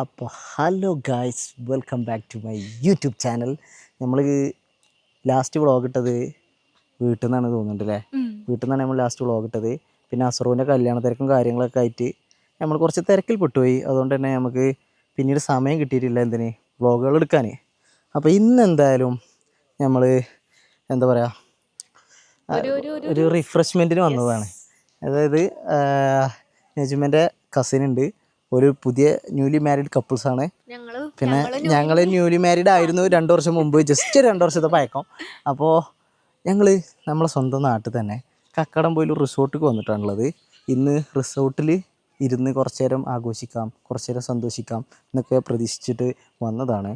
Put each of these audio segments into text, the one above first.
അപ്പോൾ hello guys, welcome back to my YouTube channel. നമ്മൾ last vlog ഇട്ടത് വീട്ടിൽ നിന്നാണ് തോന്നുന്നുണ്ട് അല്ലേ? വീട്ടിൽ നിന്നാണ് നമ്മൾ ലാസ്റ്റ് വ്ളോഗ് ഇട്ടത്. പിന്നെ അസറുവിൻ്റെ കല്യാണ തിരക്കും കാര്യങ്ങളൊക്കെ ആയിട്ട് നമ്മൾ കുറച്ച് തിരക്കിൽ പെട്ടുപോയി. അതുകൊണ്ട് തന്നെ നമുക്ക് പിന്നീട് സമയം കിട്ടിയിട്ടില്ല എന്തിന് വ്ളോഗുകൾ എടുക്കാൻ. അപ്പോൾ ഇന്ന് എന്തായാലും നമ്മൾ എന്താ പറയുക, ഒരു റിഫ്രഷ്മെൻറ്റിന് വന്നതാണ്. അതായത് നജുമൻ്റെ കസിനുണ്ട്, ഒരു പുതിയ ന്യൂലി മാരീഡ് കപ്പിൾസാണ്. പിന്നെ ഞങ്ങൾ ന്യൂലി മാരീഡ് ആയിരുന്നു 2 വർഷം മുമ്പ്, ജസ്റ്റ് 2 വർഷത്തെ പഴക്കം. അപ്പോൾ ഞങ്ങൾ നമ്മളെ സ്വന്തം നാട്ടിൽ തന്നെ കക്കാടംപൊയിൽ റിസോർട്ടിലേക്ക് വന്നിട്ടാണുള്ളത്. ഇന്ന് റിസോർട്ടിൽ ഇരുന്ന് കുറച്ച് നേരം ആഘോഷിക്കാം, കുറച്ച് നേരം സന്തോഷിക്കാം എന്നൊക്കെ പ്രതീക്ഷിച്ചിട്ട് വന്നതാണ്.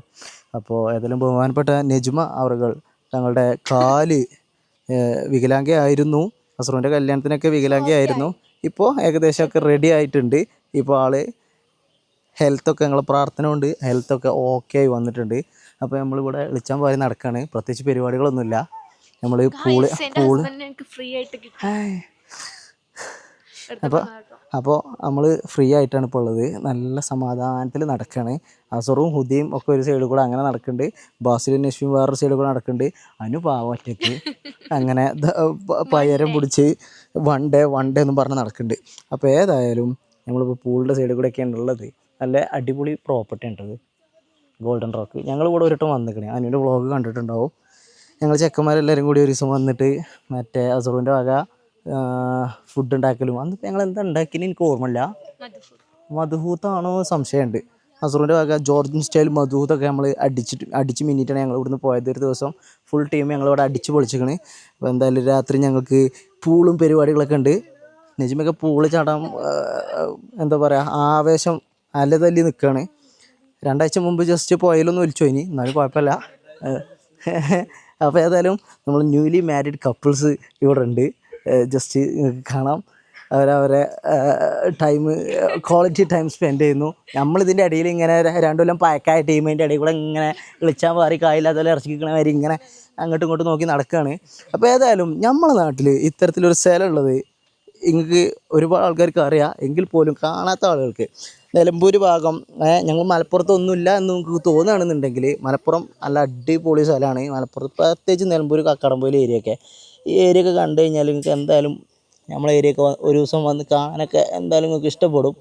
അപ്പോൾ ഏതായാലും ബഹുമാനപ്പെട്ട നജുമ അവറുകൾ തങ്ങളുടെ കാല് വികലാംഗയായിരുന്നു. അസറുവിൻ്റെ കല്യാണത്തിനൊക്കെ വികലാംഗയായിരുന്നു. ഇപ്പോൾ ഏകദേശമൊക്കെ റെഡി ആയിട്ടുണ്ട്. ഇപ്പോൾ ആള് ഹെൽത്തൊക്കെ, ഞങ്ങൾ പ്രാർത്ഥന കൊണ്ട് ഹെൽത്തൊക്കെ ഓക്കെ ആയി വന്നിട്ടുണ്ട്. അപ്പോൾ നമ്മളിവിടെ വിളിച്ചാൻ പോയി നടക്കുകയാണ്. പ്രത്യേകിച്ച് പരിപാടികളൊന്നുമില്ല. നമ്മൾ പൂള് അപ്പോൾ നമ്മൾ ഫ്രീ ആയിട്ടാണ് ഇപ്പോൾ ഉള്ളത്. നല്ല സമാധാനത്തിൽ നടക്കുകയാണ്. അസറും ഹുദയും ഒക്കെ ഒരു സൈഡിൽ കൂടെ അങ്ങനെ നടക്കുന്നുണ്ട്. ബാസിലും നഷ്മിയും വേറൊരു സൈഡിൽ കൂടെ നടക്കുന്നുണ്ട്. അനു പാവം ഒറ്റയ്ക്ക് അങ്ങനെ പയരം പിടിച്ച് വൺ ഡേ എന്നും പറഞ്ഞ് നടക്കുന്നുണ്ട്. അപ്പോൾ ഏതായാലും നമ്മളിപ്പോൾ പൂളിൻ്റെ സൈഡിൽ കൂടെയൊക്കെയാണ് ഉള്ളത്. നല്ല അടിപൊളി പ്രോപ്പർട്ടി ഉണ്ടത്, ഗോൾഡൻ റോക്ക്. ഞങ്ങൾ ഇവിടെ ഒരു വട്ടം വന്നിക്കണേ, അനുവിൻ്റെ വ്ളോഗ് കണ്ടിട്ടുണ്ടാവും. ഞങ്ങൾ ചെക്കന്മാരെല്ലാവരും കൂടി ഒരു ദിവസം വന്നിട്ട് മറ്റേ അസറുവിൻ്റെ വക ഫുഡ് ഉണ്ടാക്കലും. അന്നിപ്പോൾ ഞങ്ങൾ എന്താ ഉണ്ടാക്കിയെന്ന് എനിക്ക് ഓർമ്മയില്ല. മധുഹൂത്താണോ സംശയമുണ്ട്. അസറുവിൻ്റെ വക ജോർജിൻ സ്റ്റൈൽ മധുഹൂത്തൊക്കെ നമ്മൾ അടിച്ച് മിന്നിട്ടാണ് ഞങ്ങൾ ഇവിടുന്ന് പോയത്. ഒരു ദിവസം ഫുൾ ടീം ഞങ്ങളിവിടെ അടിച്ച് പൊളിച്ചിക്കണ്. അപ്പോൾ എന്തായാലും രാത്രി ഞങ്ങൾക്ക് പൂളും പരിപാടികളൊക്കെ ഉണ്ട്. നജുമൊക്കെ പൂള് ചാടാൻ എന്താ പറയുക, ആവേശം അലതല്ലി നിൽക്കുകയാണ്. 2 ആഴ്ച മുമ്പ് ജസ്റ്റ് പോയാലൊന്നും ഒലിച്ചു പോയിനി, എന്നാലും കുഴപ്പമില്ല. അപ്പോൾ ഏതായാലും നമ്മൾ ന്യൂലി മാരീഡ് കപ്പിൾസ് ഇവിടെ ഉണ്ട്. ജസ്റ്റ് കാണാം, അവരവരെ ക്വാളിറ്റി ടൈം സ്പെൻഡ് ചെയ്യുന്നു. നമ്മളിതിൻ്റെ ഇടയിൽ ഇങ്ങനെ 2 കൊല്ലം പഴക്കായ ടീമിൻ്റെ ഇടയിൽ കൂടെ ഇങ്ങനെ വിളിച്ചാൽ മാറി കായില്ലാത്തപോലെ ഇറച്ചിക്കണ മാതിരി ഇങ്ങനെ അങ്ങോട്ടും ഇങ്ങോട്ടും നോക്കി നടക്കുകയാണ്. അപ്പോൾ ഏതായാലും നമ്മളെ നാട്ടിൽ ഇത്തരത്തിലൊരു സ്ഥലമുള്ളത് നിങ്ങൾക്ക് ഒരുപാട് ആൾക്കാർക്ക് അറിയാം, എങ്കിൽ പോലും കാണാത്ത ആളുകൾക്ക് നിലമ്പൂർ ഭാഗം, ഞങ്ങൾ മലപ്പുറത്തൊന്നുമില്ല എന്ന് നിങ്ങൾക്ക് തോന്നുകയാണെന്നുണ്ടെങ്കിൽ, മലപ്പുറം നല്ല അടിപൊളി സ്ഥലമാണ്. മലപ്പുറത്ത് പ്രത്യേകിച്ച് നിലമ്പൂർ കക്കാടംപൊയിൽ ഏരിയയൊക്കെ, ഈ ഏരിയയൊക്കെ കണ്ടു കഴിഞ്ഞാൽ നിങ്ങൾക്ക് എന്തായാലും നമ്മളെ ഏരിയയൊക്കെ ഒരു ദിവസം വന്ന് കാണാനൊക്കെ എന്തായാലും നിങ്ങൾക്ക് ഇഷ്ടപ്പെടും.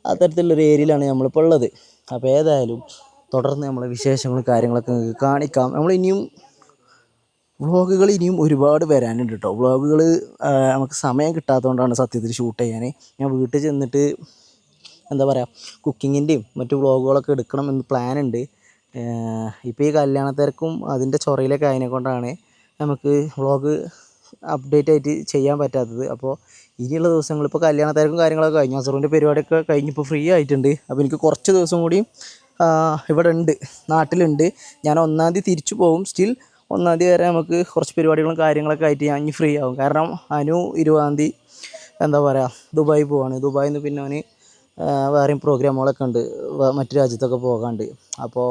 അത്തരത്തിലുള്ളൊരു ഏരിയയിലാണ് നമ്മളിപ്പോൾ ഉള്ളത്. അപ്പോൾ ഏതായാലും തുടർന്ന് നമ്മളെ വിശേഷങ്ങളും കാര്യങ്ങളൊക്കെ നിങ്ങൾക്ക് കാണിക്കാം. നമ്മളിനിയും വ്ളോഗുകൾ ഇനിയും ഒരുപാട് വരാനുണ്ട് കേട്ടോ. വ്ളോഗുകൾ നമുക്ക് സമയം കിട്ടാത്തതുകൊണ്ടാണ് സത്യത്തിൽ ഷൂട്ട് ചെയ്യാൻ. ഞാൻ വീട്ടിൽ ചെന്നിട്ട് എന്താ പറയുക, കുക്കിങ്ങിൻ്റെയും മറ്റു വ്ളോഗുകളൊക്കെ എടുക്കണം എന്ന് പ്ലാനുണ്ട്. ഇപ്പോൾ ഈ കല്യാണ തിരക്കും അതിൻ്റെ ചൊറയിലൊക്കെ അതിനെക്കൊണ്ടാണ് നമുക്ക് വ്ളോഗ് അപ്ഡേറ്റ് ആയിട്ട് ചെയ്യാൻ പറ്റാത്തത്. അപ്പോൾ ഇനിയുള്ള ദിവസങ്ങൾ, ഇപ്പോൾ കല്യാണ തിരക്കും കാര്യങ്ങളൊക്കെ കഴിഞ്ഞു, അസറുവിൻ്റെ പരിപാടിയൊക്കെ കഴിഞ്ഞിപ്പോൾ ഫ്രീ ആയിട്ടുണ്ട്. അപ്പോൾ എനിക്ക് കുറച്ച് ദിവസം കൂടിയും ഇവിടെ ഉണ്ട്, നാട്ടിലുണ്ട്. ഞാൻ 1-ാം തീയതി തിരിച്ചു പോകും. സ്റ്റിൽ 1-ാം തീയതി വരെ നമുക്ക് കുറച്ച് പരിപാടികളും കാര്യങ്ങളൊക്കെ ആയിട്ട് ഞാൻ ഇനി ഫ്രീ ആവും. കാരണം അനു 20-ാം തീയതി എന്താ പറയുക ദുബായി പോവാണ്. ദുബായിൽ നിന്ന് പിന്നെ അവന് വേറെയും പ്രോഗ്രാമുകളൊക്കെ ഉണ്ട്, മറ്റു രാജ്യത്തൊക്കെ പോകാണ്ട്. അപ്പോൾ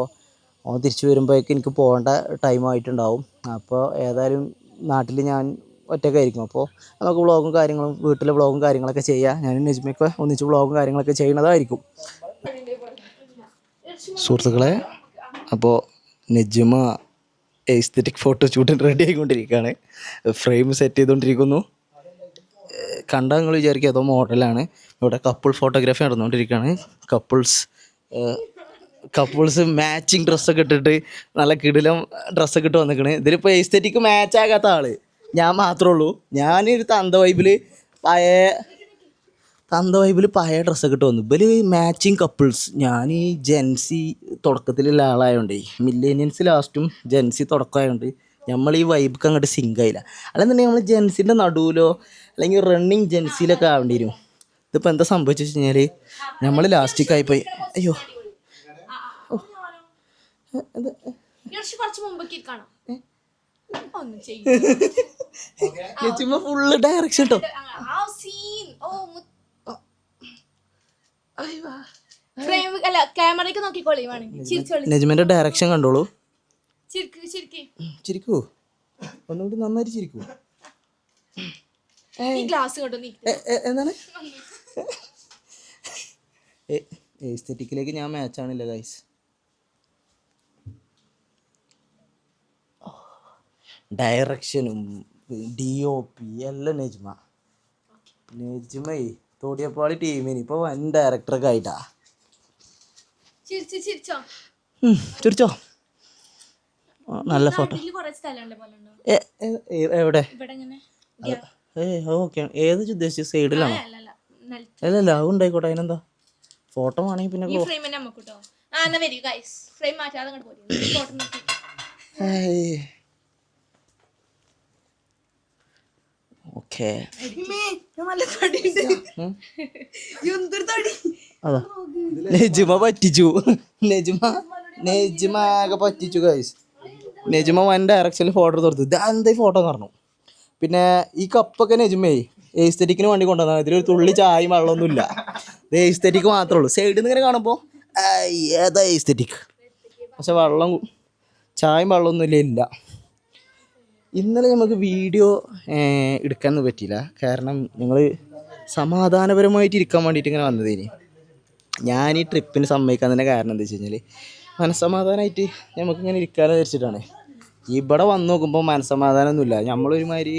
അവൻ തിരിച്ചു വരുമ്പോഴേക്ക് എനിക്ക് പോകേണ്ട ടൈമായിട്ടുണ്ടാവും. അപ്പോൾ ഏതായാലും നാട്ടിൽ ഞാൻ ഒറ്റയ്ക്കായിരിക്കും. അപ്പോൾ നമുക്ക് വ്ളോഗും കാര്യങ്ങളും, വീട്ടിലെ വ്ളോഗും കാര്യങ്ങളൊക്കെ ചെയ്യാം. ഞാനും നജ്മയൊക്കെ ഒന്നിച്ച് വ്ളോഗും കാര്യങ്ങളൊക്കെ ചെയ്യുന്നതായിരിക്കും. സുഹൃത്തുക്കളെ, അപ്പോൾ നജ്മ എസ്തെറ്റിക് ഫോട്ടോ ഷൂട്ടിന് റെഡി ആയിക്കൊണ്ടിരിക്കുകയാണ്. ഫ്രെയിം സെറ്റ് ചെയ്തുകൊണ്ടിരിക്കുന്നു. കണ്ടാൽ നിങ്ങൾ വിചാരിക്കുക ഏതോ മോഡലാണ്. ഇവിടെ കപ്പിൾ ഫോട്ടോഗ്രാഫി നടന്നുകൊണ്ടിരിക്കുകയാണ്. കപ്പിൾസ് മാച്ചിങ് ഡ്രസ്സൊക്കെ ഇട്ടിട്ട് നല്ല കിടിലം ഡ്രസ്സൊക്കെ ഇട്ട് വന്നിക്കണ്. ഇതിലിപ്പോൾ എസ്തെറ്റിക്ക് മാച്ച് ആകാത്ത ആൾ ഞാൻ മാത്രമേ ഉള്ളൂ. ഞാനൊരു തന്ത വൈബിൽ പഴയ ഡ്രസ്സൊക്കെ ഇട്ട് വന്നു. ഇവര് മാച്ചിങ് കപ്പിൾസ്. ഞാൻ ഈ ജെൻസി തുടക്കത്തിലുള്ള ആളായതുകൊണ്ട്, മില്ലേനിയൻസ് ലാസ്റ്റും ജെൻസി തുടക്കമായതുകൊണ്ട് നമ്മൾ ഈ വൈബൊക്കെ അങ്ങോട്ട് സിങ്ക് ആയില്ല. അല്ലെന്നുണ്ടെങ്കിൽ നമ്മൾ ജെൻസിൻ്റെ നടുവിലോ അല്ലെങ്കിൽ റണ്ണിങ് ജെൻസിയിലൊക്കെ ആവേണ്ടി വരും. ഇതിപ്പോൾ എന്താ സംഭവിച്ചു വെച്ച് കഴിഞ്ഞാൽ നമ്മൾ ലാസ്റ്റിക്കായിപ്പോയി. അയ്യോ, ഫുള്ള് ഡയറക്ഷൻ കേട്ടോ. നജ്മന്റെ ഡയറക്ഷൻ കണ്ടോളൂ. ചിരിക്കൂ, ഒന്നുകൂടി നന്നായിട്ട് ചിരിക്കൂ. എന്താണ് എസ്തെറ്റിക്കിലേക്ക് ഞാൻ മാച്ചാണില്ല ഗൈസ്. ഡയറക്ഷനും DOP എല്ലാം നെജ്മ തോടിയപ്പാളി ടീമിന് ഇപ്പോൾ വൻ ഡയറക്ടറൊക്കെ ആയിട്ടാ. ചിരിച്ചോ? നല്ല ഫോട്ടോ. എവിടെ? ഓക്കെ. ഏത് ഉദ്ദേശിച്ച സൈഡിലാണോ? അല്ലല്ല അത് ഉണ്ടായിക്കോട്ടെ. അതിനെന്താ, ഫോട്ടോ ആണെങ്കിൽ പിന്നെ ഓക്കെ. അതാ നെജ്മ പറ്റിച്ചു. നെജ്മ ആകെ പറ്റിച്ചു ഗൈസ്. നെജ്മ വൻ ഡയറക്ഷനിൽ ഫോട്ടോ എടുത്തു. ഇതെന്താ ഫോട്ടോ എന്ന് പറഞ്ഞു. പിന്നെ ഈ കപ്പൊക്കെ നെജ്മേ എസ്തെറ്റിക്കിന് വേണ്ടി കൊണ്ടുവന്നാൽ ഇതിലൊരു തുള്ളി ചായയും വെള്ളമൊന്നുമില്ല. ഇത് എസ്തെറ്റിക്ക് മാത്രമേ ഉള്ളൂ. സൈഡിൽ നിന്ന് ഇങ്ങനെ കാണുമ്പോൾ ഏതാ എസ്തെറ്റിക്, പക്ഷെ വെള്ളം ചായയും വെള്ളമൊന്നുമില്ല. ഇല്ല, ഇന്നലെ നമുക്ക് വീഡിയോ എടുക്കാനൊന്നും പറ്റിയില്ല. കാരണം ഞങ്ങൾ സമാധാനപരമായിട്ട് ഇരിക്കാൻ വേണ്ടിയിട്ട് ഇങ്ങനെ വന്നതിന്. ഞാൻ ഈ ട്രിപ്പിന് സമ്മതിക്കാത്തതിൻ്റെ കാരണം എന്താ വെച്ച് കഴിഞ്ഞാൽ മനസ്സമാധാനമായിട്ട് നമുക്കിങ്ങനെ ഇരിക്കാമെന്ന് വിചാരിച്ചിട്ടാണ്. ഇവിടെ വന്ന് നോക്കുമ്പോൾ മനസ്സമാധാനമൊന്നുമില്ല. നമ്മളൊരുമാതിരി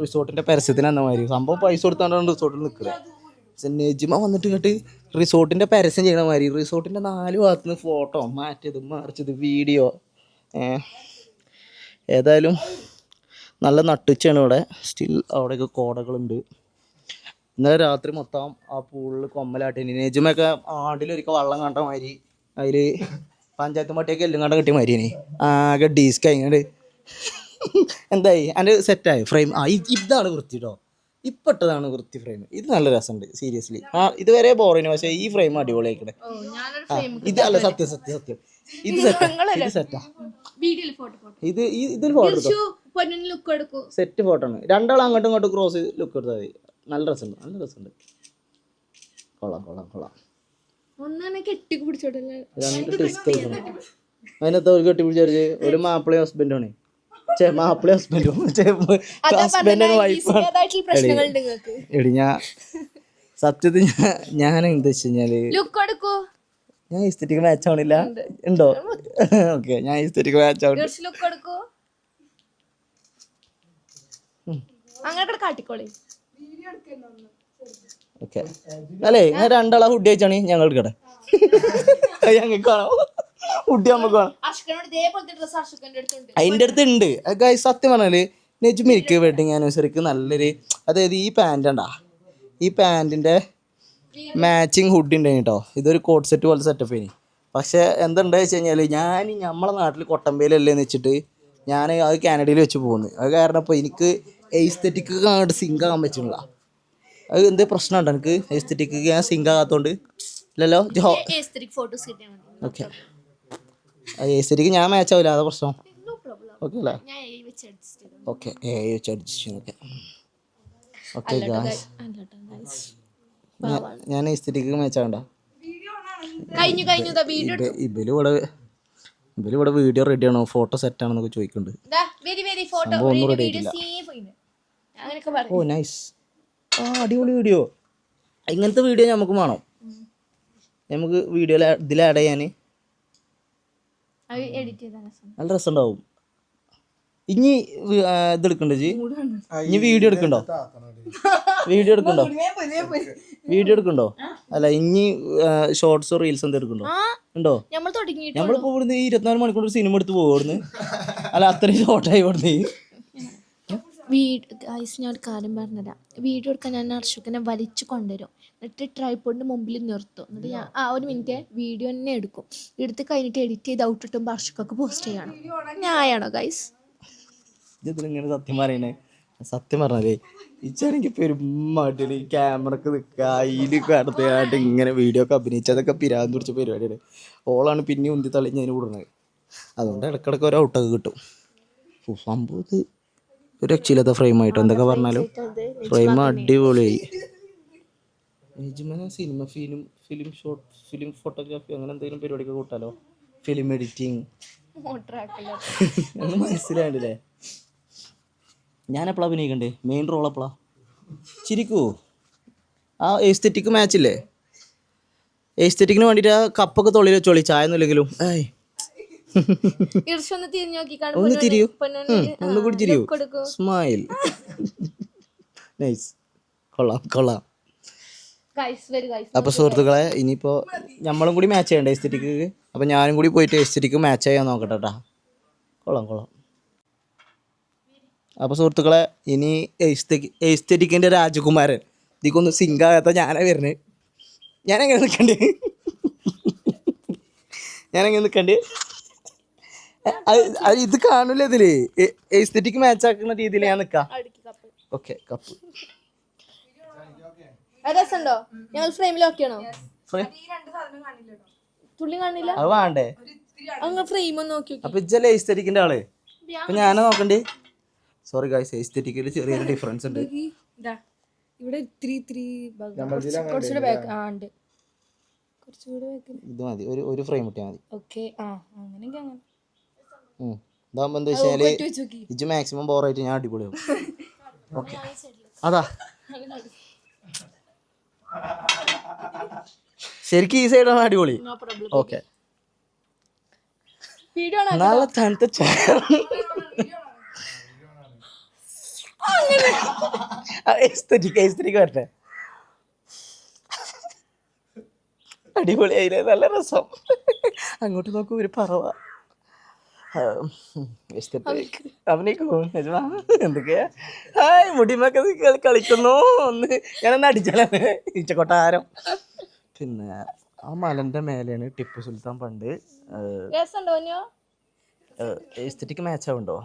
റിസോർട്ടിൻ്റെ പരസ്യത്തിന് വന്ന മാതിരി സംഭവം പൈസ കൊടുത്താണ്ടാണ് റിസോർട്ടിൽ നിൽക്കുന്നത്. പക്ഷെ നെജ്മ വന്നിട്ട് കേട്ട് റിസോർട്ടിൻ്റെ പരസ്യം ചെയ്യണ മാതിരി റിസോർട്ടിൻ്റെ 4 ഭാഗത്തു നിന്ന് ഫോട്ടോ മാറ്റിയത് മറിച്ചത് വീഡിയോ. ഏതായാലും നല്ല നട്ടുച്ചയാണ് ഇവിടെ. സ്റ്റിൽ അവിടെയൊക്കെ കോടകളുണ്ട്. ഇന്നലെ രാത്രി മൊത്തം ആ പൂളിൽ കൊമ്മലാട്ടിന്. നെജ്മയൊക്കെ ആണ്ടിലൊരിക്കൽ വള്ളം കണ്ട മാതിരി അതിൽ പഞ്ചായത്ത് മട്ടിയൊക്കെ എല്ലാം കണ്ട കിട്ടിയ മാതിരിയാണ്. ആകെ ഡീസ്ക് കഴിഞ്ഞാൽ എന്തായി എൻ്റെ സെറ്റായി ഫ്രെയിം. ഇതാണ് വൃത്തി കേട്ടോ. ഇപ്പോട്ടതാണ് വൃത്തി ഫ്രെയിം. ഇത് നല്ല രസമുണ്ട് സീരിയസ്ലി. ഇതുവരെ ബോറിന്, പക്ഷേ ഈ ഫ്രെയിം അടിപൊളിയായിക്കണേ. ഇത് അല്ല, സത്യം. ഇത് സെറ്റാ. ഇതിൽ ഫോട്ടോ എടുത്തോ. സെറ്റ് ഫോട്ടോ ആണ്. രണ്ടാളും അങ്ങോട്ടും ഇങ്ങോട്ടും ക്രോസ് ലുക്ക് എടുത്താൽ മതി. നല്ല രസമുണ്ട്. കൊള്ളാം. അതിനകത്ത് ഒരു കെട്ടിപ്പിടിച്ച് ഒരു മാപ്പിളയും ഹസ്ബൻഡാണ്. ഹസ്ബൻഡും വൈഫാണ്. എടി ഞാൻ സത്യത്തിൽ ഞാൻ എന്താ വെച്ച് കഴിഞ്ഞാല് ഞാൻ എസ്തെറ്റിക് മാച്ച് ആവണില്ല. ഉണ്ടോ? ഓക്കെ, ഞാൻ എസ്തെറ്റിക് മാച്ച് ആവണം. ഓക്കെ അല്ലേ, ഞാൻ രണ്ടാളാ ഫുഡ് കഴിച്ചാണ്. ഞങ്ങൾ എടുക്കട്ടെ. ഞങ്ങൾക്ക് കാണാം ഫുഡ്. നമുക്ക് വേണം. അതിൻ്റെ അടുത്ത് ഉണ്ട് ഗൈസ്. സത്യം പറഞ്ഞാല് നെജ്മിക്ക് വെഡിങ് ആനിവേഴ്സറിക്ക് നല്ലൊരു, അതായത് ഈ പാൻറ്റാ, ഈ പാൻറ്റിൻ്റെ മാച്ചിങ് ഹുഡ് ഉണ്ടായി കേട്ടോ. ഇതൊരു കോട്ട് സെറ്റ് പോലെ സെറ്റപ്പ് ഇനി. പക്ഷേ എന്തുണ്ടാ വെച്ച് കഴിഞ്ഞാൽ ഞാൻ നമ്മളെ നാട്ടിൽ കൊട്ടമ്പയിലല്ലേന്ന് വെച്ചിട്ട് ഞാൻ അത് കാനഡയിൽ വെച്ച് പോകുന്നു. അത് കാരണം ഇപ്പോൾ എനിക്ക് എസ്തെറ്റിക്ക് അങ്ങോട്ട് സിങ്ക് ആകാൻ പറ്റുന്നില്ല. അത് എന്ത് പ്രശ്നമുണ്ടോ എനിക്ക്? എസ്തെറ്റിക്ക് ഞാൻ സിങ്ക് ആകാത്തതുകൊണ്ട് ഇല്ലല്ലോ. ഓക്കെ, എസ്തെറ്റിക്ക് ഞാൻ മാച്ച് ആവില്ല, അതാ പ്രശ്നം. ഓക്കെ അല്ലേ? ഓക്കെ, വെച്ച് അഡ്ജസ്റ്റ് ചെയ്യുന്നൊക്കെ. ഓക്കെ ഗായ്സ്, ഞാൻ എസ്തെറ്റിക്ക് മാച്ച് ആവണ്ട. ഇവരിവിടെ വീഡിയോ റെഡി ആണോ, ഫോട്ടോ സെറ്റ് ആണെന്നൊക്കെ ചോദിക്കുന്നുണ്ട്. സംഭവം ഒന്നും റെഡി ആയിട്ടില്ല. ഓ നൈസ്. അടിപൊളി വീഡിയോ. ഇങ്ങനത്തെ വീഡിയോ നമുക്ക് വേണം. നമുക്ക് വീഡിയോ ഇതിൽ ആഡ് ചെയ്യാൻ നല്ല രസമുണ്ടാവും. ഇനി ഇതെടുക്കണ്ടോ ജി? ഇനി വീഡിയോ എടുക്കണ്ടോ? വീഡിയോ എടുക്കണ്ടോ? അല്ല, ഇനി ഷോർട്സോ റീൽസ് എന്തെങ്കിലും എടുക്കണ്ടോ? ഉണ്ടോ? നമ്മളിപ്പോ ഇവിടുന്ന് 24 മണിക്കൂർ സിനിമ എടുത്ത് പോകുന്നു. അല്ല, അത്രയും ഷോർട്ടായി ഇവിടുന്ന്. ഞാൻ ഒരു കാര്യം പറഞ്ഞുതരാം. വീഡിയോ എടുക്കാൻ ഞാൻ അർഷുക്കനെ വലിച്ചു കൊണ്ടുവരും. എന്നിട്ട് ട്രൈപോഡിൻ്റെ മുമ്പിൽ നിർത്തും. എന്നിട്ട് ഞാൻ ഒരു മിനിറ്റ് വീഡിയോ തന്നെ എടുക്കും. എടുത്ത് കഴിഞ്ഞിട്ട് എഡിറ്റ് ചെയ്ത് ഔട്ട് ഇട്ടുമ്പോൾ അർഷുക്കൊക്കെ പോസ്റ്റ് ചെയ്യണം. ഞാനാണോ ഗൈസ് ഇതിങ്ങനെ സത്യം പറഞ്ഞാലേ ഇച്ചാണെങ്കിൽ പെരുമാട്ടില് ക്യാമറക്ക് നിൽക്കുക, അതിൽ കടത്തിയായിട്ട് ഇങ്ങനെ വീഡിയോ ഒക്കെ അഭിനയിച്ചതൊക്കെ പിരാന്ത് പിടിച്ച പരിപാടിയാണ്. ഓളാണ് പിന്നെ ഉന്തി തള്ളി ഞാൻ വിടുന്നത്. അതുകൊണ്ട് ഇടക്കിടക്ക് ഒരു ഔട്ടൊക്കെ കിട്ടും. സംഭവം ഇത് ഒരു രക്ഷയില്ലാത്ത ഫ്രെയിമായിട്ടോ എന്തൊക്കെ പറഞ്ഞാലും ഫ്രെയിം അടിപൊളിയായി. സിനിമ ഫിലിം ഫോട്ടോഗ്രാഫി അങ്ങനെ എന്തെങ്കിലും പരിപാടിയൊക്കെ കൂട്ടാലോ. ഫിലിം എഡിറ്റിങ് ഒന്നും മനസ്സിലായില്ലേ? ഞാൻ എപ്പോഴാണ് അഭിനയിക്കണ്ടേ? മെയിൻ റോൾ എപ്പോഴാണ്? ചിരിക്കൂ. ആ എസ്തെറ്റിക് മാച്ചില്ലേ, എസ്തെറ്റിക്കിന് വേണ്ടിയിട്ട് ആ കപ്പൊക്കെ തൊള്ളിൽ വെച്ചോളി, ചായ ഒന്നും ഇല്ലെങ്കിലും. ഏയ് ഇർഷൊന്ന് തിരിഞ്ഞു നോക്കിക്കാണ് ഒന്ന് തിരിയൂ, ഒന്ന് കൂടി തിരിയൂ. സ്മൈൽ. നൈസ്, കൊള്ളാം കൊള്ളാം. അപ്പോൾ സുഹൃത്തുക്കളെ, ഇനിയിപ്പോൾ നമ്മളും കൂടി മാച്ച് ചെയ്യണ്ടേ എസ്തെറ്റിക്ക്. അപ്പോൾ ഞാനും കൂടി പോയിട്ട് എസ്തെറ്റിക്ക് മാച്ച് ചെയ്യാൻ നോക്കട്ടെ കേട്ടോ. കൊള്ളാം കൊള്ളാം. അപ്പോൾ സുഹൃത്തുക്കളെ, ഇനി എസ്തെറ്റിക്കിൻ്റെ രാജകുമാരൻ ഇതിക്കൊന്ന് സിങ്കാകാത്ത ഞാനാ വരുന്നത്. ഞാനെങ്ങനെ നിൽക്കണ്ടേ? അത് ഇത് കാണൂല ഇതില്. എസ്തെറ്റിക്ക് മാച്ച് ആക്കുന്ന രീതിയിൽ ഞാൻ നിൽക്കാം. ഓക്കെ, കപ്പ് രസമുണ്ടോ? ഞങ്ങൾ ഫ്രെയിമിലൊക്കെയാണോ? തുള്ളി കാണില്ല, അത് വേണ്ടേ? അങ്ങ് ഫ്രെയിം ഒന്ന് നോക്കി. അപ്പൊ ഇജ്ജല്ലേ എസ്തെറ്റിക്കിന്റെ ആള്, അപ്പൊ ഞാനാ നോക്കണ്ടേ? സോറി ഗായ്സ്, എസ്തെറ്റിക്കിൽ ചെറിയൊരു ഡിഫറൻസ് ഉണ്ട്. ഇവിടെ ഇത് മതി, ഒരു ഫ്രെയിം ഇട്ടാൽ മതി. അങ്ങനെ ഇതാകുമ്പോ എന്താ വെച്ചാല് ഇജ്ജ് മാക്സിമം ബോറായിട്ട് ഞാൻ അടിപൊളിയാവും. ഓക്കെ, അതാ ശരിക്കും ഈ സൈഡാണ് അടിപൊളി. ഓക്കെ, നല്ല തണുത്ത ചായ. എസ്തെറ്റിക് വരട്ടെ. അടിപൊളിയായില്ലേ, നല്ല രസം. അങ്ങോട്ട് നോക്കൂ, ഒരു പറവ. എന്തൊക്കെയാ മുടിമൊക്കെ കളിക്കുന്നു. ഞാനൊന്ന് അടിച്ചാലാണ് ഈച്ചക്കൊട്ടാരം. പിന്നെ ആ മലന്റെ മേലെയാണ് ടിപ്പു സുൽത്താൻ പണ്ട്. എസ്തെറ്റിക് മാച്ച് ആവുണ്ടോ?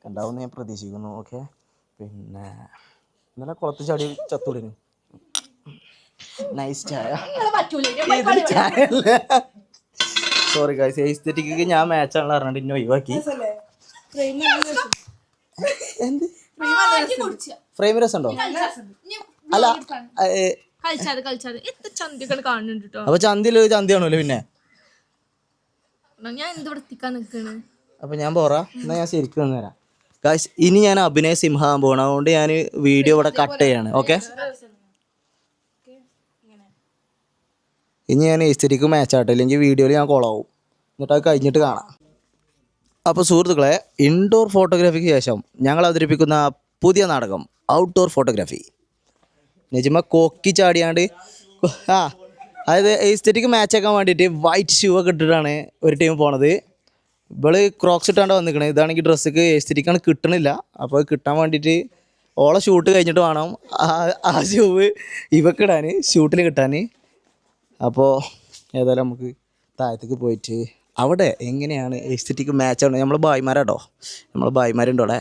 ഉണ്ടാവും ഞാൻ പ്രതീക്ഷിക്കുന്നു. ഓക്കെ, പിന്നെ ഇന്നലെ കുളത്ത് ചാടി ചത്തൂടിന്. നൈസ് ചായ. സോറി ഗൈസ്, എസ്തെറ്റിക്ക് ഞാൻ മാച്ച് ആണല്ലോ പറഞ്ഞിട്ട് ഇന്നെ ഒഴിവാക്കി. എന്ത് ഫ്രെയിം രസം ഉണ്ടോ? അല്ല, അപ്പൊ ചന്തിയാണല്ലോ. പിന്നെ ഞാൻ എന്ത് വൃത്തിക്കാൻ നിൽക്കണ്? അപ്പൊ ഞാൻ പോറാ, എന്നാ ഞാൻ ശരിക്കും വന്നു തരാം ഗൈസ്. ഇനി ഞാൻ അഭിനയ സിംഹാൻ പോകണം, അതുകൊണ്ട് ഞാൻ വീഡിയോ ഇവിടെ കട്ട് ചെയ്യാണ്. ഓക്കെ, ഇനി ഞാൻ എസ്തെറ്റിക്ക് മാച്ച് ആട്ടെ, ഇല്ലെങ്കിൽ വീഡിയോയിൽ ഞാൻ കോളാവും. എന്നിട്ട് അത് കഴിഞ്ഞിട്ട് കാണാം. അപ്പോൾ സുഹൃത്തുക്കളെ, ഇൻഡോർ ഫോട്ടോഗ്രാഫിക്ക് ശേഷം ഞങ്ങൾ അവതരിപ്പിക്കുന്ന പുതിയ നാടകം ഔട്ട്ഡോർ ഫോട്ടോഗ്രാഫി. നിജമ കൊക്കി ചാടിയാണ്ട് അതായത് എസ്തെറ്റിക്ക് മാച്ച് ആക്കാൻ വേണ്ടിയിട്ട് വൈറ്റ് ഷൂ ഒക്കെ ഇട്ടിട്ടാണ് ഒരു ടീം പോണത്. ഇവള് ക്രോക്സ് ഇട്ടാണ്ട് വന്നിക്കണേ. ഇതാണെങ്കിൽ ഡ്രസ്സൊക്കെ എസ്തെറ്റിക്കാണ് കിട്ടണില്ല. അപ്പോൾ കിട്ടാൻ വേണ്ടിയിട്ട് ഓളെ ഷൂട്ട് കഴിഞ്ഞിട്ട് വേണം ആ ഷൂവ് ഇവക്കിടാൻ, ഷൂട്ടിൽ കിട്ടാൻ. അപ്പോൾ ഏതായാലും നമുക്ക് താഴത്തേക്ക് പോയിട്ട് അവിടെ എങ്ങനെയാണ് എസ്തെറ്റിക്ക് മാച്ച് ആവുന്നത്. നമ്മൾ ഭായിമാരാട്ടോ, നമ്മൾ ഭായിമാരുണ്ട് അവിടെ.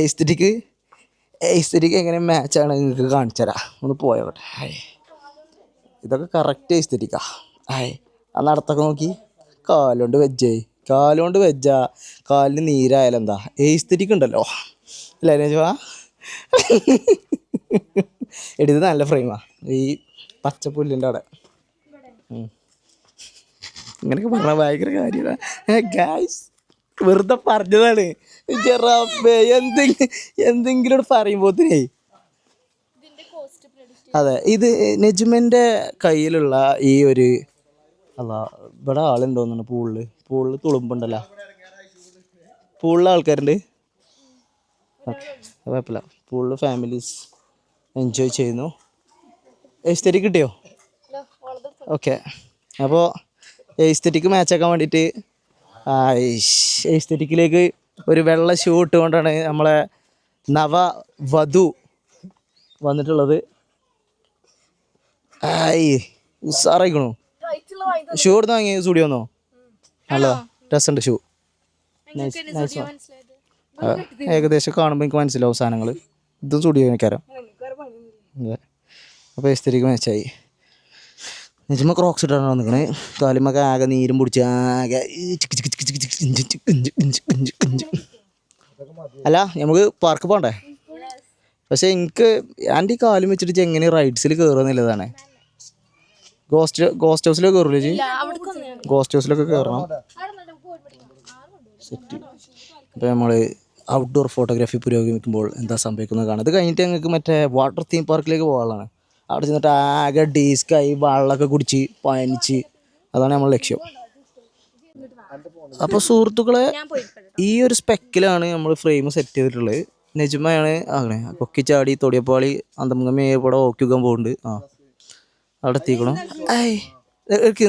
എസ്തെറ്റിക്ക് എങ്ങനെ മാച്ചാണ് നിങ്ങൾക്ക് കാണിച്ചു തരാം. ഒന്ന് പോയോട്ടെ. ഇതൊക്കെ കറക്റ്റ് എസ്തെറ്റിക്കാ. ആ നടത്തൊക്കെ നോക്കി, കാലുകൊണ്ട് വെജ്ജാ, കാലിന് നീരായാലും എന്താ എസ്തെറ്റിക്ക് ഉണ്ടല്ലോ അല്ലേ രജവാ? എടുത്ത് നല്ല ഫ്രെയിമാ, ഈ പച്ചപ്പുല്ലിൻ്റെ അവിടെ. ഇങ്ങനെയൊക്കെ പറഞ്ഞാൽ ഭയങ്കര കാര്യമാണ് ഗായ്സ്, വെറുതെ പറഞ്ഞതാണ്. എന്തെങ്കിലും പറയുമ്പോഴത്തേ അതെ. ഇത് നെജ്മിൻ്റെ കയ്യിലുള്ള ഈ ഒരു ഇവിടെ ആളുണ്ടോന്നാണ്. പൂളിൽ തുളുമ്പുണ്ടല്ലോ, പൂളിൽ ആൾക്കാരുണ്ട്. ഓക്കെ, കുഴപ്പമില്ല. പൂളിൽ ഫാമിലീസ് എൻജോയ് ചെയ്യുന്നു. എസ്തെറ്റിക് കിട്ടിയോ? ഓക്കെ, അപ്പോൾ എസ്തെറ്റിക്ക് മാച്ചാക്കാൻ വേണ്ടിയിട്ട് എസ്തെറ്റിക്കിലേക്ക് ഒരു വെള്ള ഷൂ ഇട്ടുകൊണ്ടാണ് നമ്മളെ നവവധു വന്നിട്ടുള്ളത്. ഉസാറായിക്കണു. ഷൂ എടുത്ത് വാങ്ങി സ്റ്റുഡിയോന്നോ? നല്ലതാ, രസമുണ്ട് ഷൂ. നൈസ്. ഏകദേശം കാണുമ്പോൾ എനിക്ക് മനസ്സിലാവും സാധനങ്ങൾ. ഇതും സ്റ്റുഡിയോ എനിക്കറിയാം. അതെ, അപ്പോൾ എസ്തെറ്റിക്ക് മാച്ചായി. നിജമ ക്രോക്സ് ഇട്ടാണ് വന്നിക്കണേ. കാലുമൊക്കെ ആകെ നീരും പിടിച്ച് ആകെ. അല്ല, നമുക്ക് പാർക്ക് പോകണ്ടേ? പക്ഷെ എനിക്ക് എൻ്റെ ഈ കാലും വെച്ചിട്ട് എങ്ങനെ റൈഡ്സിൽ കയറുന്നില്ലതാണ്. ഗോസ്റ്റ് ഹൗസിലൊക്കെ കയറൂലേ ചേച്ചി? ഗോസ്റ്റ് ഹൗസിലൊക്കെ കയറണം. സെറ്റ്. അപ്പോൾ നമ്മൾ ഔട്ട്ഡോർ ഫോട്ടോഗ്രാഫി പുരോഗമിക്കുമ്പോൾ എന്താ സംഭവിക്കുന്നത് കാണാം. ഇത് കഴിഞ്ഞിട്ട് ഞങ്ങൾക്ക് മറ്റേ വാട്ടർ തീം പാർക്കിലേക്ക് പോകാനുള്ളതാണ്. അവിടെ ചെന്നിട്ട് ആകെ ഡീസ്കായി വെള്ളമൊക്കെ കുടിച്ച് പനിച്ച്, അതാണ് നമ്മളെ ലക്ഷ്യം. അപ്പോൾ സുഹൃത്തുക്കളെ, ഈ ഒരു സ്പെക്കിലാണ് നമ്മൾ ഫ്രെയിം സെറ്റ് ചെയ്തിട്ടുള്ളത്. നെജ്മയാണ് അങ്ങനെ കൊക്കിച്ചാടി തൊടിയപ്പാളി അന്തമേപ്പടെ ഓക്കിക്കാൻ പോകുന്നുണ്ട്. അവിടെ എത്തിക്കണു.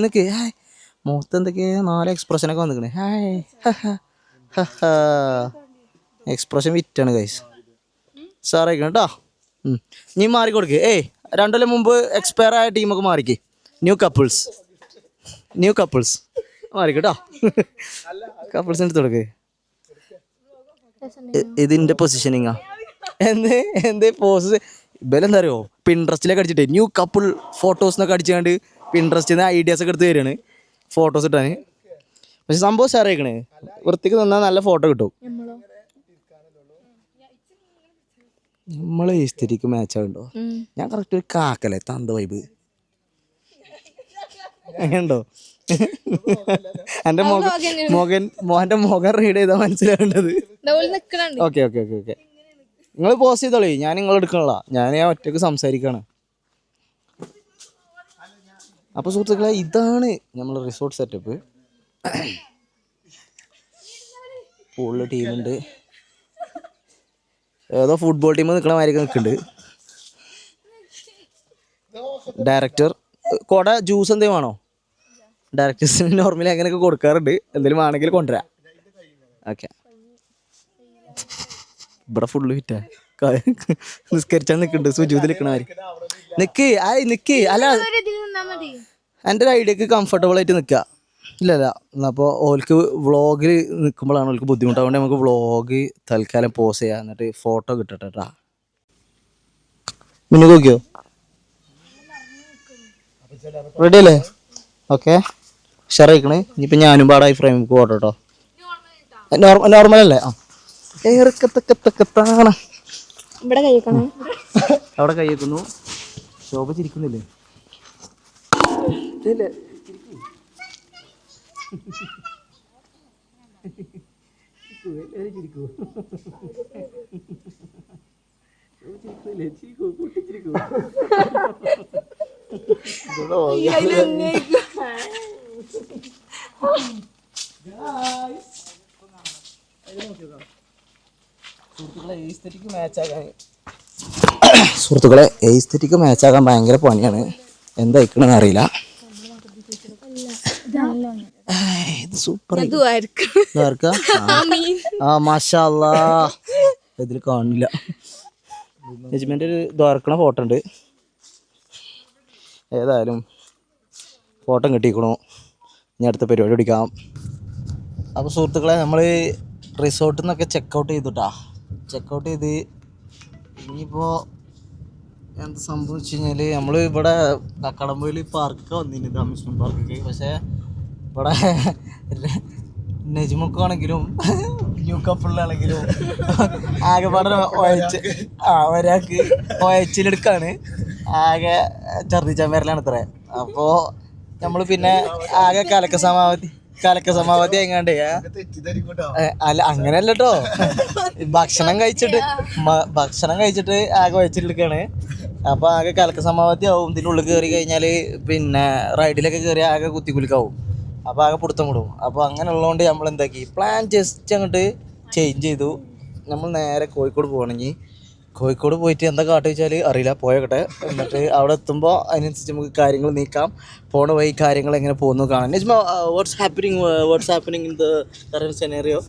നിൽക്ക് ഹായ്, മുഖത്ത് എന്തൊക്കെയാ 4 എക്സ്പ്രഷനൊക്കെ വന്നിക്കണേ. ഹായ് എക്സ്പ്രഷൻ വിറ്റാണ് ഗൈസ്. സാറായിക്കണം കേട്ടോ. നീ മാറിക്കൊടുക്ക്. 2 കൊല്ലം മുമ്പ് എക്സ്പയർ ആയ ടീമൊക്കെ മാറിക്ക്. New couples മാറിക്കട്ടോ. കപ്പിൾസിന് എടുത്ത് കൊടുക്ക്. ഇതിൻ്റെ പൊസിഷനിങ്ങാ എന്തേ പോസ് ഇബലെന്താ അറിയോ, പിൻട്രസ്റ്റിലൊക്കെ അടിച്ചിട്ട് ന്യൂ കപ്പിൾ ഫോട്ടോസ് എന്നൊക്കെ അടിച്ചുകൊണ്ട് പിൻട്രസ്റ്റിൽ നിന്ന് ഐഡിയാസ് ഒക്കെ എടുത്ത് തരികയാണ് ഫോട്ടോസ് ഇട്ടാൻ. പക്ഷെ സംഭവം ഷെയറായിക്കണേ, വൃത്തിക്ക് നിന്നാൽ നല്ല ഫോട്ടോ കിട്ടും. നമ്മളെ സ്ഥിതിക്ക് മാച്ചാകുണ്ടോ? ഞാൻ കറക്റ്റ് ഒരു കാക്കല്ലേ തന്ത വൈബ് ഉണ്ടോ? എൻ്റെ മോൻ്റെ മുഖം റീഡ് ചെയ്താൽ മനസ്സിലാവേണ്ടത്. ഓക്കെ നിങ്ങൾ പോസ്റ്റ് ചെയ്തോളി, ഞാൻ നിങ്ങൾ എടുക്കണില്ല, ഞാൻ ഒറ്റക്ക് സംസാരിക്കാണ്. അപ്പോൾ സുഹൃത്തുക്കളെ, ഇതാണ് നമ്മൾ റിസോർട്ട് സെറ്റപ്പ്. പൂളിൽ ടീമുണ്ട്, ഏതോ ഫുട്ബോൾ ടീം നിൽക്കണ മാതിരിയൊക്കെ നിൽക്കുന്നുണ്ട്. ഡയറക്ടർ കൊട ജ്യൂസ് എന്തെങ്കിലും വേണോ? ഡയറക്ടേഴ്സിന് നോർമലി അങ്ങനെയൊക്കെ കൊടുക്കാറുണ്ട്, എന്തെങ്കിലും വേണമെങ്കിൽ കൊണ്ടുവരാം. ഓക്കെ, ഇവിടെ ഫുള്ള് വിറ്റാ നിസ്കരിച്ചാൽ നിൽക്കുന്നുണ്ട്. സുജൂതിൽ നിൽക്കണ മാതിരി നിൽക്ക്. അല്ല, എൻ്റെ ഒരു ഐഡിയക്ക് കംഫർട്ടബിൾ ആയിട്ട് നിൽക്കുക. ഇല്ലല്ല, അപ്പോൾ ഓൾക്ക് വ്ളോഗിൽ നിൽക്കുമ്പോഴാണ് ഓൾക്ക് ബുദ്ധിമുട്ട്. അതുകൊണ്ട് നമുക്ക് വ്ളോഗ് തൽക്കാലം പോസ് ചെയ്യാം, എന്നിട്ട് ഫോട്ടോ കിട്ടട്ടെ കേട്ടാ. മുന്നേ നോക്കിയോ? റെഡി അല്ലേ? ഓക്കെ, ഷെയറായിക്കണേ. ഇനിയിപ്പോൾ ഞാനും പാടായി ഫ്രെയിം ഫോട്ടോ കേട്ടോ. നോർമൽ അല്ലേ? ഏറക്കത്തക്കത്തക്കത്താണ്. അവിടെ കൈ വെക്കുന്നു. ശോഭ ചിരിക്കുന്നില്ലേ? സുഹൃത്തുക്കളെ, എസ്തെറ്റിക്ക് മാച്ചാകാൻ ഭയങ്കര പണിയാണ്. എന്താ ഇക്കണെന്ന് അറിയില്ല. ഇത് സൂപ്പർ. മാഷാ അല്ലാഹ്, ഇതിൽ കാണില്ല. നെജ്മേൻ്റെ ഒരു ദ്വാരക്കണ ഫോട്ടോ ഉണ്ട്. ഏതായാലും ഫോട്ടോ കിട്ടിക്കണു. ഇനി അടുത്ത പരിപാടി പിടിക്കാം. അപ്പോൾ സുഹൃത്തുക്കളെ, നമ്മൾ റിസോർട്ടിൽ നിന്നൊക്കെ ചെക്കൗട്ട് ചെയ്തിട്ടാ. ചെക്കൗട്ട് ചെയ്ത് ഇനിയിപ്പോൾ എന്താ സംഭവം വെച്ച് കഴിഞ്ഞാൽ, നമ്മൾ ഇവിടെ കക്കടമ്പയിൽ പാർക്ക് വന്നിരുന്നത്, അമ്യൂസ്മെൻറ്റ് പാർക്കൊക്കെ. പക്ഷേ ഇവിടെ നെജ്മക്കാണെങ്കിലും ന്യൂ കപ്പിളിലാണെങ്കിലും ആകെപ്പാടെ ഒരാൾക്ക് ഒയച്ചിലെടുക്കാണ്, ആകെ ഛർദ്ദിച്ചാൻ വരലാണ് ഇത്ര. അപ്പോൾ നമ്മൾ പിന്നെ ആകെ കലക്ക സമാവധി എങ്ങാണ്ട്. അല്ല, അങ്ങനെയല്ല കേട്ടോ. ഭക്ഷണം കഴിച്ചിട്ട് ആകെ ഒയച്ചിലെടുക്കാണ്. അപ്പോൾ ആകെ കലക്ക സമാവധി ആവും. ഇതിൻ്റെ ഉള്ളിൽ കയറി കഴിഞ്ഞാൽ പിന്നെ റൈഡിലൊക്കെ കയറി ആകെ കുത്തിക്കുലിക്കാവും. അപ്പോൾ ആകെ പിടുത്തം വിടും. അപ്പോൾ അങ്ങനെ ഉള്ളതുകൊണ്ട് നമ്മൾ എന്താക്കി, പ്ലാൻ ജസ്റ്റ് അങ്ങോട്ട് ചേഞ്ച് ചെയ്തു. നമ്മൾ നേരെ കോഴിക്കോട് പോകണമെങ്കിൽ കോഴിക്കോട് പോയിട്ട് എന്താ കാട്ടുക വെച്ചാൽ അറിയില്ല, പോയോട്ടെ. എന്നിട്ട് അവിടെ എത്തുമ്പോൾ അതിനനുസരിച്ച് നമുക്ക് കാര്യങ്ങൾ നീക്കാം. പോണ വഴി കാര്യങ്ങൾ എങ്ങനെ പോകുന്നു കാണാൻ. What's happening in the current scenario?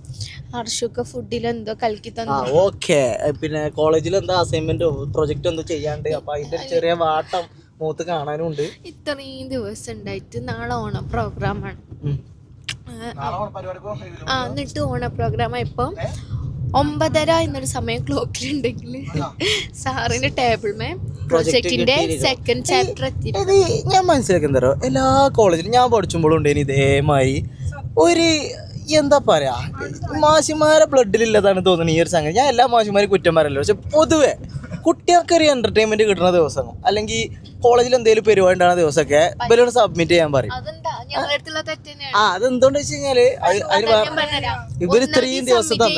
ഹർഷുക്ക ഫുഡിൽ എന്തോ കലക്കി തന്നു. ഓക്കെ, പിന്നെ കോളേജിൽ എന്താ അസൈൻമെന്റോ പ്രൊജക്റ്റോ എന്തോ ചെയ്യാണ്ട്. അപ്പോൾ അതിൻ്റെ ചെറിയ വാട്ടം മൂത്ത് കാണാനും ഉണ്ട്. ഇത്രയും ദിവസം ഉണ്ടായിട്ട് നാളെ ഓണം പ്രോഗ്രാമാണ്. എന്നിട്ട് ഓണം പ്രോഗ്രാം ഇപ്പം 9:30 എന്നൊരു സമയം ക്ലോക്കിലുണ്ടെങ്കിൽ സാറിന്റെ ടേബിൾമേ പ്രൊജക്ടിന്റെ സെക്കൻഡ് ചാപ്റ്റർ എത്തി. ഞാൻ മനസ്സിലാക്കി എന്താ പറയുക, എല്ലാ കോളേജിലും ഞാൻ പഠിച്ചുമ്പോഴും ഉണ്ടേനി ഇതേമാതിരി ഒരു എന്താ പറയാ, മാഷിമാരെ ബ്ലഡിലില്ലതാണ് തോന്നുന്നത് ഈ ഒരു സംഗതി. ഞാൻ എല്ലാ മാഷിമാരും കുറ്റം പറയല്ലോ, പക്ഷെ പൊതുവെ കുട്ടികൾക്കൊരു എന്റർടൈൻമെന്റ് കിട്ടുന്ന ദിവസം അല്ലെങ്കിൽ കോളേജിൽ എന്തെങ്കിലും പരിപാടി ഉണ്ടാകുന്ന ദിവസമൊക്കെ ഇവരോട് സബ്മിറ്റ് ചെയ്യാൻ പറയും. അതെന്തുകൊണ്ട് വെച്ച് കഴിഞ്ഞാല് ഇവര് ഇത്രയും ദിവസത്തെ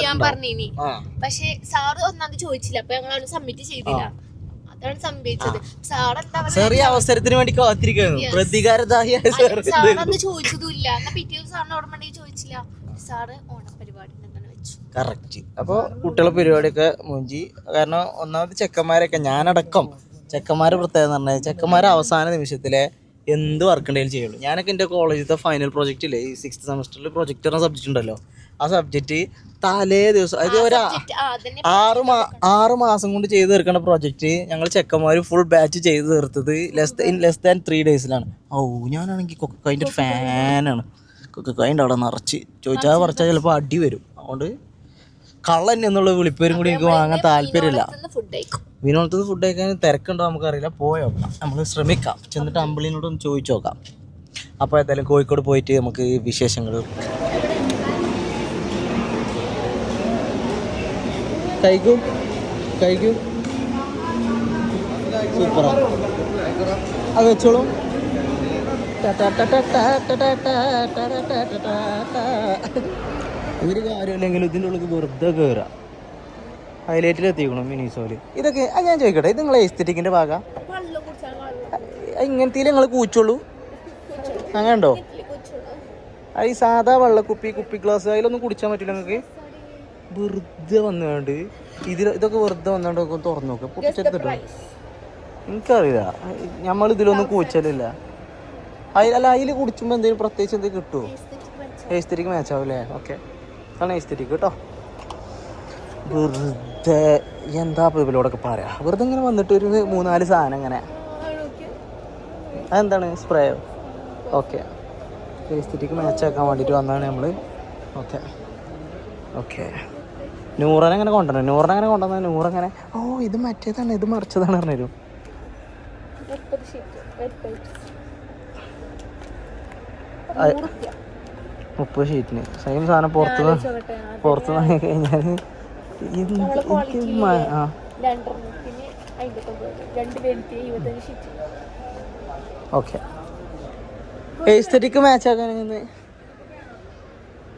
പക്ഷെ സാറ് ഒന്നാമത് ചോദിച്ചില്ല, അപ്പൊ ഞങ്ങൾ സബ്മിറ്റ് ചെയ്തില്ല. ഇതാണ് സംഭവിച്ചത്. സാറെന്താ ചെറിയ അവസരത്തിന് വേണ്ടി കാത്തിരിക്കുന്നു. പ്രതികാരദാഹിയായ സാറന്ന് ചോദിച്ചതുമില്ല. എന്നാ പിറ്റേ ദിവസം സാറിന് ഓർമ്മ ഉണ്ടെങ്കിൽ ചോദിച്ചില്ല. സാറ് ഓണപരിപാടി എന്താണ് വെച്ചു. കറക്റ്റ്. അപ്പോൾ കുട്ടികളെ പരിപാടിയൊക്കെ മുഞ്ചി. കാരണം ഒന്നാമത് ചെക്കന്മാരൊക്കെ, ഞാനടക്കം ചെക്കന്മാരെ പ്രത്യേകത എന്ന് പറഞ്ഞാൽ ചെക്കന്മാരെ അവസാന നിമിഷത്തിലെ എന്ത് വർക്ക് ഉണ്ടെങ്കിലും ചെയ്യുള്ളൂ. ഞാനൊക്കെ എൻ്റെ കോളേജിലത്തെ ഫൈനൽ പ്രോജക്റ്റ് ഇല്ലേ, ഈ 6th സെമസ്റ്ററിൽ പ്രൊജക്റ്റ് എന്ന സബ്ജക്റ്റ് ഉണ്ടല്ലോ, ആ സബ്ജക്റ്റ് തലേ ദിവസം, അതായത് ഒരു 6 മാസം കൊണ്ട് ചെയ്ത് തീർക്കേണ്ട പ്രൊജക്റ്റ് ഞങ്ങൾ ചെക്കന്മാർ ഫുൾ ബാച്ച് ചെയ്ത് തീർത്തത് ലെസ് ദാൻ 3 ഡേയ്സിലാണ്. ഞാനാണെങ്കിൽ കൊക്കക്കൈൻ്റെ ഒരു ഫാനാണ്. കൊക്കക്കൈൻ്റെ അവിടെ നിറച്ച് ചോദിച്ചാൽ പറിച്ചാൽ ചിലപ്പോൾ അടി വരും. അതുകൊണ്ട് കള്ളൻ എന്നുള്ള വിളിപ്പേരും കൂടി എനിക്ക് വാങ്ങാൻ താല്പര്യമില്ല. വിനോദത്തിൽ ഫുഡ് കഴിക്കാൻ തിരക്കുണ്ടോ നമുക്കറിയില്ല. പോയോക്കാം, നമ്മൾ ശ്രമിക്കാം. ചെന്നിട്ട് അമ്പിളിനോടൊന്ന് ചോദിച്ചു നോക്കാം. അപ്പോൾ ഏതായാലും കോഴിക്കോട് പോയിട്ട് നമുക്ക് വിശേഷങ്ങൾ കഴിക്കൂ. സൂപ്പറാ, അത് വെച്ചോളൂ. ഒരു കാര്യമില്ലെങ്കിലും ഇതിൻ്റെ ഉള്ളിൽ വെറുതെ കയറാം. ഹൈലൈറ്റിൽ എത്തിക്കണം മിനിസോല്. ഇതൊക്കെ ഞാൻ ചോദിക്കട്ടെ, ഇത് നിങ്ങളെ എസ്തെറ്റിക്കിൻ്റെ ഭാഗം ഇങ്ങനത്തെ നിങ്ങൾ കൂച്ചുള്ളൂ? അങ്ങനെ ഉണ്ടോ? അത് ഈ സാധാ കുപ്പി ഗ്ലാസ് അതിലൊന്നും കുടിച്ചാൽ പറ്റില്ല നിങ്ങൾക്ക്? വെറുതെ വന്നുകൊണ്ട് ഇതൊക്കെ വെറുതെ വന്നുകൊണ്ട് തുറന്നു നോക്കുക, പൊട്ടിച്ചെടുത്തിട്ടോ. എനിക്കറിയില്ല, നമ്മൾ ഇതിലൊന്നും കൂച്ചലില്ല. അല്ല, അതിൽ കുടിച്ചുമ്പോൾ എന്തെങ്കിലും പ്രത്യേകിച്ച് എന്തെങ്കിലും കിട്ടുമോ? എസ്തെറ്റിക്ക് മാച്ചാവും അല്ലേ? ഓക്കെ, അതാണ് എസ്തെറ്റിക്ക് കേട്ടോ. വെറുതെ എന്താ ഇവരോടൊക്കെ പറയാം, വെറുതെ ഇങ്ങനെ വന്നിട്ട് ഒരു 3-4 സാധനം ഇങ്ങനെ. അതെന്താണ്, സ്പ്രേയോ? ഓക്കെ, എസ്തെറ്റിക്ക് മാച്ചാക്കാൻ വേണ്ടിയിട്ട് വന്നതാണ് നമ്മൾ. ഓക്കെ നൂറനെ കൊണ്ടുവന്നാൽ നൂറങ്ങനെ ഇത് മറ്റേതാണ്, ഇത് മറിച്ചതാണ് പറഞ്ഞു. 30 ഷീറ്റിന് സെയിം സാധനം പുറത്ത് വാങ്ങി കഴിഞ്ഞാൽ ഓക്കെ. എസ്തെറ്റിക്ക് മാച്ച് ആക്കണമെങ്കിൽ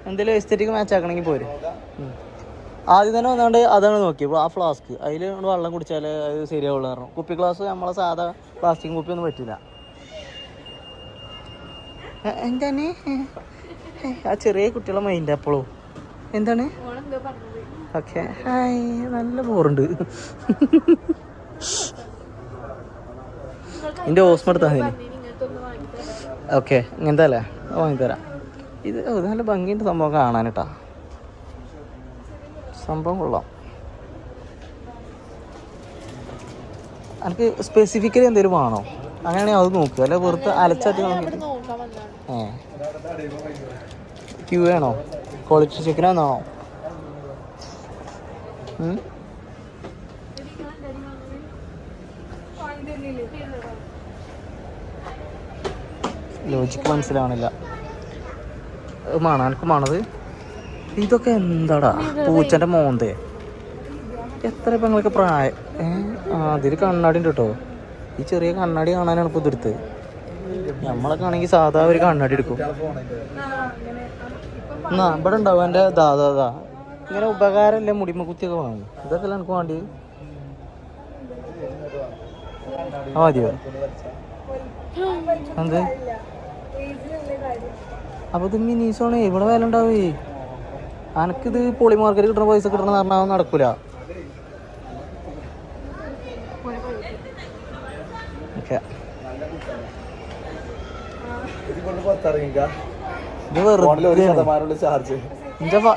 എന്തെങ്കിലും എസ്തെറ്റിക്ക് മാച്ച് ആക്കണമെങ്കിൽ പോരും. ആദ്യം തന്നെ വന്നുകൊണ്ട് അതാണ് നോക്കിയപ്പോൾ ആ ഫ്ലാസ്ക് അതിൽ വെള്ളം കുടിച്ചാൽ അത് ശരിയാവുള്ളൂ പറഞ്ഞു. കുപ്പി ഗ്ലാസ് നമ്മളെ സാധാ പ്ലാസ്റ്റിക് കുപ്പി ഒന്നും പറ്റില്ല. എന്താണ് ആ ചെറിയ കുട്ടികളെ മൈൻഡ് അപ്പോഴും എന്താണ്? ഓക്കെ, ഹായ്, നല്ല ബോറുണ്ട്. എൻ്റെ ഓസ്മ എടുത്താൽ മതി. ഓക്കെ, ഇങ്ങനത്തെ അല്ലേ? വാങ്ങിത്തരാം. ഇത് നല്ല ഭംഗിൻ്റെ സംഭവം കാണാനിട്ടാ, സംഭവം കൊള്ളാം. എനിക്ക് സ്പെസിഫിക്കലി എന്തെങ്കിലും വേണോ? അങ്ങനെയാണെങ്കിൽ അത് നോക്കുക, അല്ലെ വെറുതെ അലച്ചാട്ടി നോക്കിയിട്ട്. ക്യൂ ആണോ? ക്വാളിറ്റി ചിക്കനാണോ? ലോജിക്ക് മനസ്സിലാവണില്ല. എനിക്ക് മണത് ഇതൊക്കെ എന്താടാ, പൂച്ചൻ്റെ മോന്തേ. എത്ര ഇപ്പം നിങ്ങൾക്ക് പ്രായം? അതിൽ കണ്ണാടി ഉണ്ട് കേട്ടോ. ഈ ചെറിയ കണ്ണാടി കാണാനാണ് ഇപ്പോൾ ഇതെടുത്ത്. നമ്മളൊക്കെ ആണെങ്കിൽ സാധാ ഒരു കണ്ണാടി എടുക്കും. എന്നാ ഇവിടെ ഉണ്ടാവും എൻ്റെ ദാദാ ഇങ്ങനെ ഉപകാരമല്ലേ മുടിമ കുത്തിയൊക്കെ വാങ്ങും. ഇതൊക്കെ അല്ല എനിക്ക് വേണ്ടി. മതിയോ? എന്ത്? അപ്പോൾ ഇത് മിനീസോണേ, ഇവിടെ വില ഉണ്ടാവേ. എനിക്കിത് പോളി മാർക്കറ്റ് കിട്ടുന്ന പൈസ കിട്ടണമെന്ന് പറഞ്ഞാൽ നടക്കൂല. ഓക്കെ,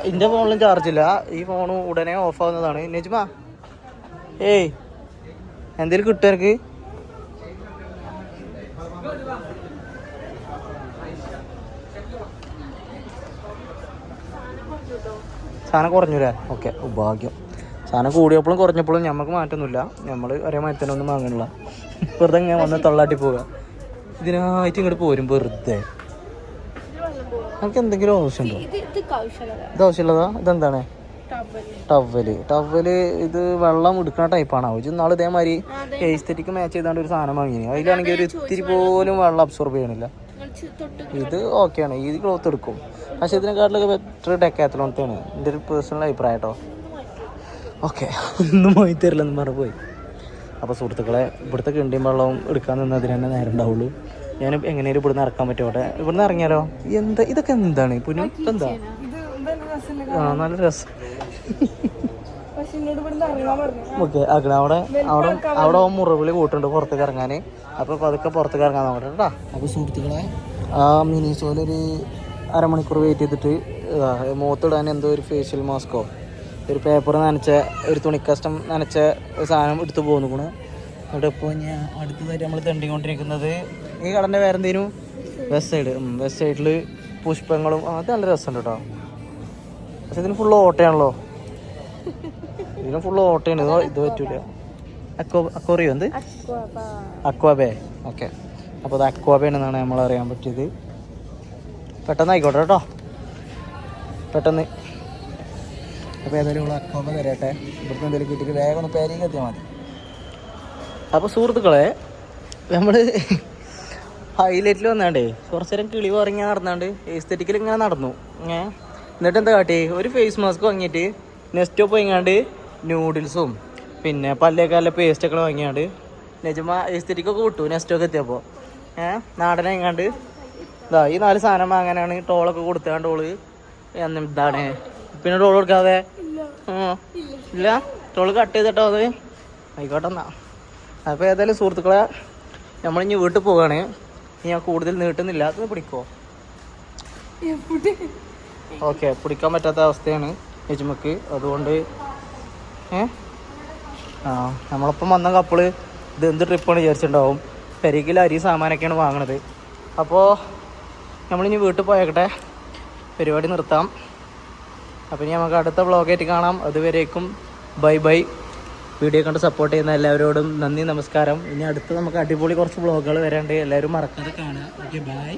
ഇന്റെ ഫോണിലും ചാർജ് ഇല്ല. ഈ ഫോൺ ഉടനെ ഓഫ് ആവുന്നതാണ്. നെജ്മ, എന്തേലും കിട്ടും എനിക്ക്? സാധനം കുറഞ്ഞൂലേ? ഓക്കെ, ഭാഗ്യം. സാധനം കൂടിയപ്പോഴും കുറഞ്ഞപ്പോഴും നമുക്ക് മാറ്റമൊന്നുമില്ല. നമ്മൾ ഒരേ മാറ്റത്തിന് ഒന്നും വാങ്ങണില്ല. വെറുതെ ഇങ്ങനെ വന്ന് തള്ളാട്ടി പോവുക. ഇതിനായിട്ട് ഇങ്ങോട്ട് പോരും വെറുതെ. നമുക്ക് എന്തെങ്കിലും ആവശ്യമുണ്ടോ? ഇത് ആവശ്യമുള്ളതാ? ഇതെന്താണ്? ടവല്. ഇത് വെള്ളം എടുക്കുന്ന ടൈപ്പാണോ? ഇത് നാളെ ഇതേമാതിരി എസ്തെറ്റിക്ക് മാച്ച് ചെയ്താണ്ട് ഒരു സാധനം വാങ്ങിനി. അതിലാണെങ്കിൽ ഒരു ഇത്തിരി പോലും വെള്ളം അബ്സോർബ് ചെയ്യണില്ല. ഇത് ഓക്കെയാണ്, ഈ ക്ലോത്ത് എടുക്കും. പക്ഷെ ഇതിനെക്കാട്ടിലൊക്കെ ബെറ്റർ ഡെക്കാത്തലോണത്തെയാണ് എൻ്റെ ഒരു പേഴ്സണൽ അഭിപ്രായം കേട്ടോ. ഓക്കെ, ഒന്നും പോയി തരില്ലെന്ന് പറഞ്ഞ് പോയി. അപ്പോൾ സുഹൃത്തുക്കളെ ഇവിടുത്തെ കിണ്ടിയും വെള്ളവും എടുക്കാൻ നിന്നതിന് തന്നെ നേരം ഉണ്ടാവുള്ളൂ. ഞാൻ എങ്ങനെയും ഇവിടുന്ന് ഇറക്കാൻ പറ്റുമോട്ടെ? ഇവിടുന്ന് ഇറങ്ങിയാലോ? എന്താ ഇതൊക്കെ എന്താണ് പുനു? ഇതെന്താ? നല്ല രസം. ഓക്കെ ആക്കണം. അവിടെ മുറിവിളി കൂട്ടുണ്ട് പുറത്തേക്ക് ഇറങ്ങാൻ. അപ്പോൾ അതൊക്കെ പുറത്തേക്ക് ഇറങ്ങാൻ നോക്കട്ടെ കേട്ടോ. അപ്പോൾ സുഹൃത്തുക്കളെ ആ മിനിസോലൊരു അരമണിക്കൂർ വെയിറ്റ് ചെയ്തിട്ട് മുഖത്തിടാൻ എന്തോ ഒരു ഫേഷ്യൽ മാസ്കോ ഒരു പേപ്പർ നനച്ച ഒരു തുണിക്കഷ്ടം നനച്ച സാധനം എടുത്ത് പോന്നിക്കണ്. എന്നിട്ട് ഇപ്പോൾ ഞാൻ അടുത്തതായിട്ട് നമ്മൾ തെണ്ടിക്കൊണ്ടിരിക്കുന്നത് ഈ കടൻ്റെ വേറെന്തേനും വെസ്റ്റ് സൈഡ്. വെസ്റ്റ് സൈഡിൽ പുഷ്പങ്ങളും അത് നല്ല രസമുണ്ട് കേട്ടോ. പക്ഷെ ഇതിന് ഫുള്ള് ഓട്ടയാണല്ലോ. ഇതിന് ഫുള്ള് ഓട്ടയാണ്. ഇത് പറ്റൂല. അക്വറിയോ എന്ത്? അക്വാബേ. ഓക്കെ, അപ്പോൾ അത് അക്വാബേണെന്നാണ് നമ്മൾ അറിയാൻ പറ്റിയത്. പെട്ടെന്ന് ആയിക്കോട്ടെ കേട്ടോ, പെട്ടെന്ന്. അപ്പോൾ ഏതായാലും ഇവിടെ അക്വാബ തരട്ടെ. ഇവിടുന്ന് എന്തെങ്കിലും കിട്ടിയിട്ട് വേഗം ഒന്ന് പേരേക്ക് എത്തിയാൽ മതി. അപ്പോൾ സുഹൃത്തുക്കളെ നമ്മൾ ഹൈലൈറ്റിൽ വന്നാണ്ടേ കുറച്ച് നേരം കിളി പറഞ്ഞ് നടന്നാണ്ട് എസ്തെറ്റിക്കൽ ഇങ്ങനെ നടന്നു. എന്നിട്ട് എന്താ കാട്ടി, ഒരു ഫേസ് മാസ്ക് വാങ്ങിയിട്ട് നെക്സ്റ്റ് പോയിങ്ങാണ്ട് നൂഡിൽസും പിന്നെ പല്ലേക്കാല പേസ്റ്റൊക്കെ വാങ്ങിയാണ്ട് നിജമ എസ്തെറ്റിക്കൊക്കെ വിട്ടു. നെക്സ്റ്റൊക്കെ എത്തിയപ്പോൾ നാടനെ എങ്ങാണ്ട് ഇതാ ഈ 4 സാധനം വാങ്ങാനാണ് ടോളൊക്കെ കൊടുത്താണ്ട് ഓള് എന്താണ് പിന്നെ ടോൾ കൊടുക്കാതെ ഇല്ല ടോള് കട്ട് ചെയ്തിട്ടോ അത് ആയിക്കോട്ടെ എന്നാ. അപ്പോൾ ഏതായാലും സുഹൃത്തുക്കളെ നമ്മളിനി വീട്ടിൽ പോവുകയാണ്. ഞാൻ കൂടുതൽ നീട്ടുന്നില്ല. അത് പിടിക്കോ? ഓക്കെ, പിടിക്കാൻ പറ്റാത്ത അവസ്ഥയാണ് യജുമക്ക്. അതുകൊണ്ട് നമ്മളൊപ്പം വന്ന കപ്പിള് ഇത് എന്ത് ട്രിപ്പാണ് വിചാരിച്ചിട്ടുണ്ടാവും. പെരീക്കിൽ അരി സാമാനൊക്കെയാണ് വാങ്ങണത്. അപ്പോൾ നമ്മളിനി വീട്ടിൽ പോയേക്കട്ടെ, പരിപാടി നിർത്താം. അപ്പോൾ ഇനി നമുക്ക് അടുത്ത വ്ളോഗായിട്ട് കാണാം. അതുവരേക്കും ബൈ ബൈ. വീഡിയോ കണ്ട് സപ്പോർട്ട് ചെയ്യുന്ന എല്ലാവരോടും നന്ദി, നമസ്കാരം. ഇനി അടുത്ത് നമുക്ക് അടിപൊളി കുറച്ച് വ്ളോഗുകൾ വരാണ്ട്. എല്ലാവരും മറക്കാതെ കാണുക. Okay, by.